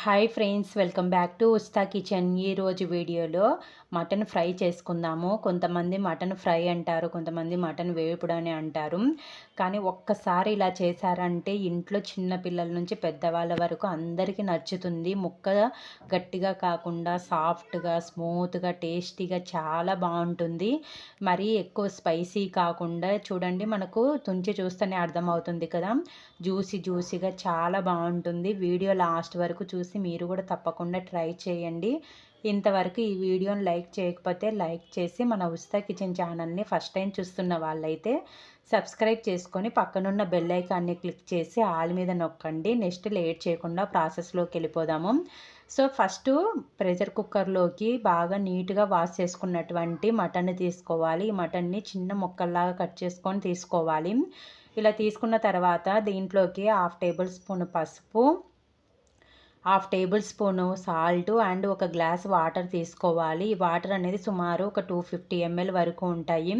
Hi friends, welcome back to ఉస్తా kitchen. ఈరోజు వీడియోలో mutton fry చేసుకుందాము. కొంతమంది మటన్ ఫ్రై అంటారు, కొంతమంది మటన్ వేపుడు అని అంటారు. కానీ ఒక్కసారి ఇలా చేశారంటే ఇంట్లో చిన్న పిల్లల నుంచి పెద్దవాళ్ళ వరకు అందరికీ నచ్చుతుంది. ముక్క గట్టిగా కాకుండా సాఫ్ట్గా, స్మూత్గా, టేస్టీగా చాలా బాగుంటుంది. మరీ ఎక్కువ స్పైసీ కాకుండా చూడండి, మనకు తుంచి చూస్తేనే అర్థమవుతుంది కదా, జ్యూసీగా చాలా బాగుంటుంది. వీడియో లాస్ట్ వరకు చూసి మీరు కూడా తప్పకుండా ట్రై చేయండి. ఇంతవరకు ఈ వీడియోని లైక్ చేయకపోతే లైక్ చేసి మన ఉస్తా కిచెన్ ఛానల్ని ఫస్ట్ టైం చూస్తున్న వాళ్ళైతే సబ్స్క్రైబ్ చేసుకొని పక్కనున్న బెల్ ఐకాన్ని క్లిక్ చేసి ఆల్ మీద నొక్కండి. నెక్స్ట్ లేట్ చేయకుండా ప్రాసెస్లోకి వెళ్ళిపోదాము. సో ఫస్ట్ ప్రెషర్ కుక్కర్లోకి బాగా నీట్గా వాష్ చేసుకున్నటువంటి మటన్ తీసుకోవాలి. ఈ మటన్ని చిన్న ముక్కల్లాగా కట్ చేసుకొని తీసుకోవాలి. ఇలా తీసుకున్న తర్వాత దీంట్లోకి 1/2 టేబుల్ స్పూన్ పసుపు, 1/2 టేబుల్ స్పూను సాల్ట్ అండ్ ఒక గ్లాస్ వాటర్ తీసుకోవాలి. ఈ వాటర్ అనేది సుమారు ఒక 250 ml వరకు ఉంటాయి.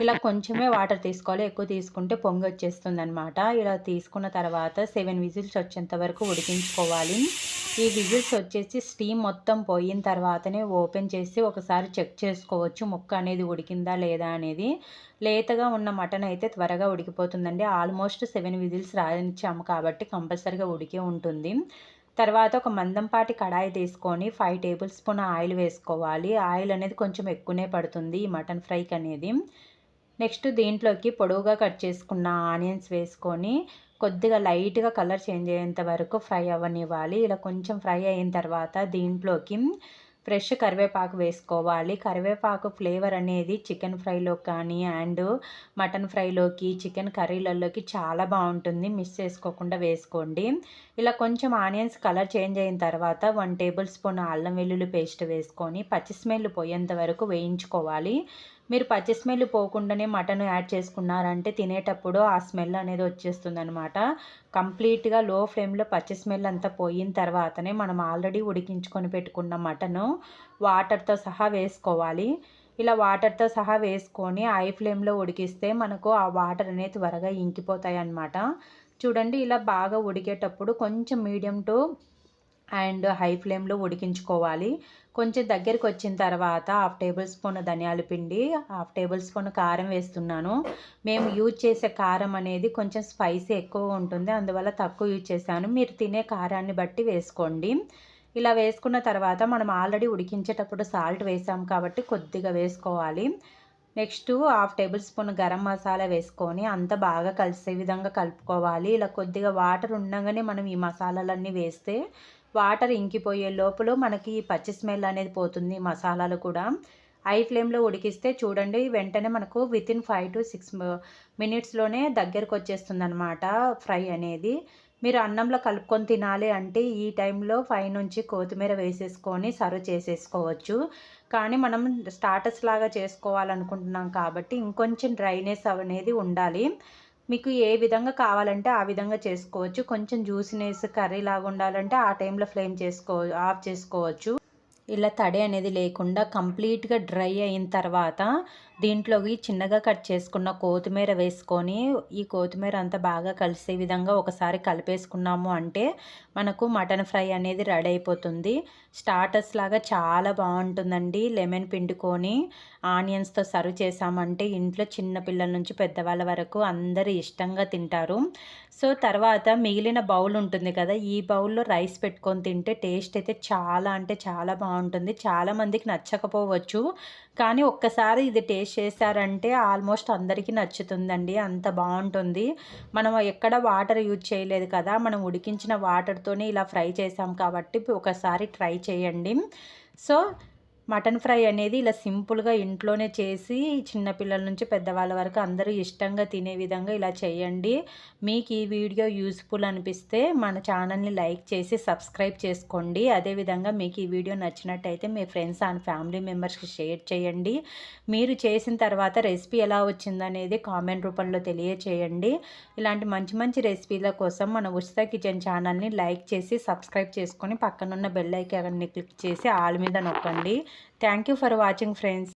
ఇలా కొంచెమే వాటర్ తీసుకోవాలి, ఎక్కువ తీసుకుంటే పొంగి వచ్చేస్తుంది అనమాట. ఇలా తీసుకున్న తర్వాత 7 విజిల్స్ వచ్చేంత వరకు ఉడికించుకోవాలి. ఈ విజిల్స్ వచ్చేసి స్టీమ్ మొత్తం పోయిన తర్వాతనే ఓపెన్ చేసి ఒకసారి చెక్ చేసుకోవచ్చు ముక్క అనేది ఉడికిందా లేదా అనేది. లేతగా ఉన్న మటన్ అయితే త్వరగా ఉడికిపోతుందండి. ఆల్మోస్ట్ 7 విజిల్స్ రాయించాము కాబట్టి కంపల్సరీగా ఉడికే ఉంటుంది. తర్వాత ఒక మందంపాటి కడాయి తీసుకొని 5 టేబుల్ స్పూన్ ఆయిల్ వేసుకోవాలి. ఆయిల్ అనేది కొంచెం ఎక్కువనే పడుతుంది ఈ మటన్ ఫ్రైకి అనేది. నెక్స్ట్ దీంట్లోకి పొడవుగా కట్ చేసుకున్న ఆనియన్స్ వేసుకొని కొద్దిగా లైట్గా కలర్ చేంజ్ అయ్యేంత వరకు ఫ్రై అవ్వనివ్వాలి. ఇలా కొంచెం ఫ్రై అయిన తర్వాత దీంట్లోకి ఫ్రెష్ కరివేపాకు వేసుకోవాలి. కరివేపాకు ఫ్లేవర్ అనేది చికెన్ ఫ్రైలో కానీ అండ్ మటన్ ఫ్రైలోకి, చికెన్ కర్రీలలోకి చాలా బాగుంటుంది. మిస్ చేసుకోకుండా వేసుకోండి. ఇలా కొంచెం ఆనియన్స్ కలర్ చేంజ్ అయిన తర్వాత 1 టేబుల్ స్పూన్ అల్లం వెల్లుల్లి పేస్ట్ వేసుకొని పచ్చి స్మెల్ పోయేంత వరకు వేయించుకోవాలి. మీరు పచ్చి స్మెల్ పోకుండానే మటన్ యాడ్ చేసుకున్నారంటే తినేటప్పుడు ఆ స్మెల్ అనేది వచ్చేస్తుంది అనమాట. కంప్లీట్గా లో ఫ్లేమ్లో పచ్చి స్మెల్ అంతా పోయిన తర్వాతనే మనం ఆల్రెడీ ఉడికించుకొని పెట్టుకున్న మటను వాటర్తో సహా వేసుకోవాలి. ఇలా వాటర్తో సహా వేసుకొని హై ఫ్లేమ్లో ఉడికిస్తే మనకు ఆ వాటర్ అనేది త్వరగా ఇంకిపోతాయి అన్నమాట. చూడండి, ఇలా బాగా ఉడికేటప్పుడు కొంచెం మీడియం టు అండ్ హై ఫ్లేమ్లో ఉడికించుకోవాలి. కొంచెం దగ్గరికి వచ్చిన తర్వాత 1/2 టేబుల్ స్పూన్ ధనియాల పిండి, 1/2 టేబుల్ స్పూన్ కారం వేస్తున్నాను. మేము యూజ్ చేసే కారం అనేది కొంచెం స్పైసీ ఎక్కువ ఉంటుంది, అందువల్ల తక్కువ యూజ్ చేశాను. మీరు తినే కారాన్ని బట్టి వేసుకోండి. ఇలా వేసుకున్న తర్వాత మనం ఆల్రెడీ ఉడికించేటప్పుడు సాల్ట్ వేసాం కాబట్టి కొద్దిగా వేసుకోవాలి. Next 1/2 table spoon garam masala వేసుకొని అంతా బాగా కలిసే విధంగా కలుపుకోవాలి. ఇలా కొద్దిగా వాటర్ ఉండగానే మనం ఈ మసాలాలన్నీ వేస్తే వాటర్ ఇంకిపోయే లోపల మనకి పచ్చి స్మెల్ అనేది పోతుంది. మసాలాలు కూడా హై ఫ్లేమ్లో ఉడికిస్తే చూడండి, వెంటనే మనకు వితిన్ 5 to 6 మినిట్స్లోనే దగ్గరకు వచ్చేస్తుంది అనమాట ఫ్రై అనేది. మీరు అన్నంలో కలుపుకొని తినాలి అంటే ఈ టైంలో పైనుంచి కొత్తిమీర వేసేసుకొని సర్వ్ చేసేసుకోవచ్చు. కానీ మనం స్టార్టర్స్ లాగా చేసుకోవాలనుకుంటున్నాం కాబట్టి ఇంకొంచెం డ్రైనెస్ అనేది ఉండాలి. మీకు ఏ విధంగా కావాలంటే ఆ విధంగా చేసుకోవచ్చు. కొంచెం జ్యూసినెస్ కర్రీ లాగా ఉండాలంటే ఆ టైంలో ఆఫ్ చేసుకోవచ్చు. ఇలా తడి అనేది లేకుండా కంప్లీట్గా డ్రై అయిన తర్వాత దీంట్లోకి చిన్నగా కట్ చేసుకున్న కొత్తిమీర వేసుకొని ఈ కొత్తిమీర అంతా బాగా కలిసే విధంగా ఒకసారి కలిపేసుకున్నాము అంటే మనకు మటన్ ఫ్రై అనేది రెడీ అయిపోతుంది. స్టార్టర్స్ లాగా చాలా బాగుంటుందండి. లెమన్ పిండుకొని ఆనియన్స్తో సర్వ్ చేసామంటే ఇంట్లో చిన్న పిల్లల నుంచి పెద్దవాళ్ళ వరకు అందరూ ఇష్టంగా తింటారు. సో తర్వాత మిగిలిన బౌల్ ఉంటుంది కదా, ఈ బౌల్లో రైస్ పెట్టుకొని తింటే టేస్ట్ అయితే చాలా అంటే చాలా బాగుంటుంది. చాలామందికి నచ్చకపోవచ్చు, కానీ ఒక్కసారి ఇది టేస్ట్ చేశారంటే ఆల్మోస్ట్ అందరికీ నచ్చుతుందండి. అంత బాగుంటుంది. మనం ఎక్కడ వాటర్ యూజ్ చేయలేదు కదా, మనం ఉడికించిన వాటర్తోనే ఇలా ఫ్రై చేసాం కాబట్టి ఒకసారి ట్రై చేయండి. సో మటన్ ఫ్రై అనేది ఇలా సింపుల్గా ఇంట్లోనే చేసి చిన్నపిల్లల నుంచి పెద్దవాళ్ళ వరకు అందరూ ఇష్టంగా తినే విధంగా ఇలా చేయండి. మీకు ఈ వీడియో యూస్ఫుల్ అనిపిస్తే మన ఛానల్ని లైక్ చేసి సబ్స్క్రైబ్ చేసుకోండి. అదేవిధంగా మీకు ఈ వీడియో నచ్చినట్టయితే మీ ఫ్రెండ్స్ అండ్ ఫ్యామిలీ మెంబర్స్కి షేర్ చేయండి. మీరు చేసిన తర్వాత రెసిపీ ఎలా వచ్చిందనేది కామెంట్ రూపంలో తెలియచేయండి. ఇలాంటి మంచి మంచి రెసిపీల కోసం మన ఉస్తా కిచెన్ ఛానల్ని లైక్ చేసి సబ్స్క్రైబ్ చేసుకొని పక్కనున్న బెల్ ఐకాన్ని క్లిక్ చేసి ఆల్ మీద నొక్కండి. Thank you for watching, friends.